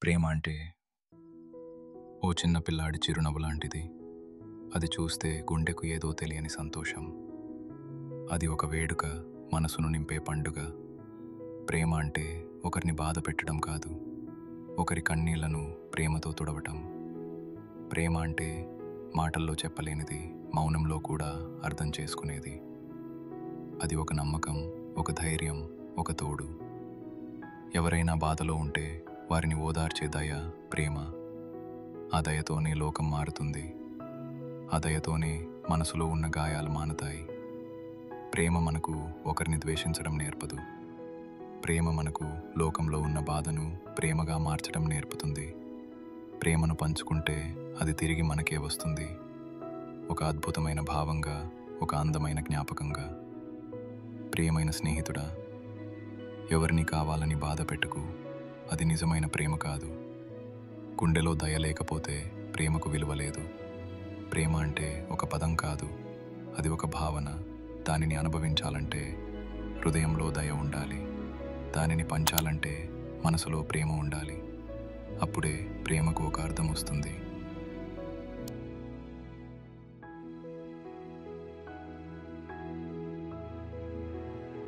ప్రేమ అంటే ఓ చిన్న పిల్లాడి చిరునవ్వు లాంటిది. అది చూస్తే గుండెకు ఏదో తెలియని సంతోషం. అది ఒక వేడుక, మనసును నింపే పండుగ. ప్రేమ అంటే ఒకరిని బాధ పెట్టడం కాదు, ఒకరి కన్నీళ్లను ప్రేమతో తుడవటం. ప్రేమ అంటే మాటల్లో చెప్పలేనిది, మౌనంలో కూడా అర్థం చేసుకునేది. అది ఒక నమ్మకం, ఒక ధైర్యం, ఒక తోడు. ఎవరైనా బాధలో ఉంటే వారిని ఓదార్చే దయ ప్రేమ. ఆ దయతోనే లోకం మారుతుంది. ఆ దయతోనే మనసులో ఉన్న గాయాలు మానుతాయి. ప్రేమ మనకు ఒకరిని ద్వేషించడం నేర్పదు. ప్రేమ మనకు లోకంలో ఉన్న బాధను ప్రేమగా మార్చడం నేర్పుతుంది. ప్రేమను పంచుకుంటే అది తిరిగి మనకే వస్తుంది. ఒక అద్భుతమైన భావంగా, ఒక అందమైన జ్ఞాపకంగా. ప్రియమైన స్నేహితుడా, ఎవరిని కావాలని బాధ పెట్టుకు. అది నిజమైన ప్రేమ కాదు. గుండెలో దయ లేకపోతే ప్రేమకు విలువ లేదు. ప్రేమ అంటే ఒక పదం కాదు, అది ఒక భావన. దానిని అనుభవించాలంటే హృదయంలో దయ ఉండాలి. దానిని పంచాలంటే మనసులో ప్రేమ ఉండాలి. అప్పుడే ప్రేమకు ఒక అర్థం వస్తుంది.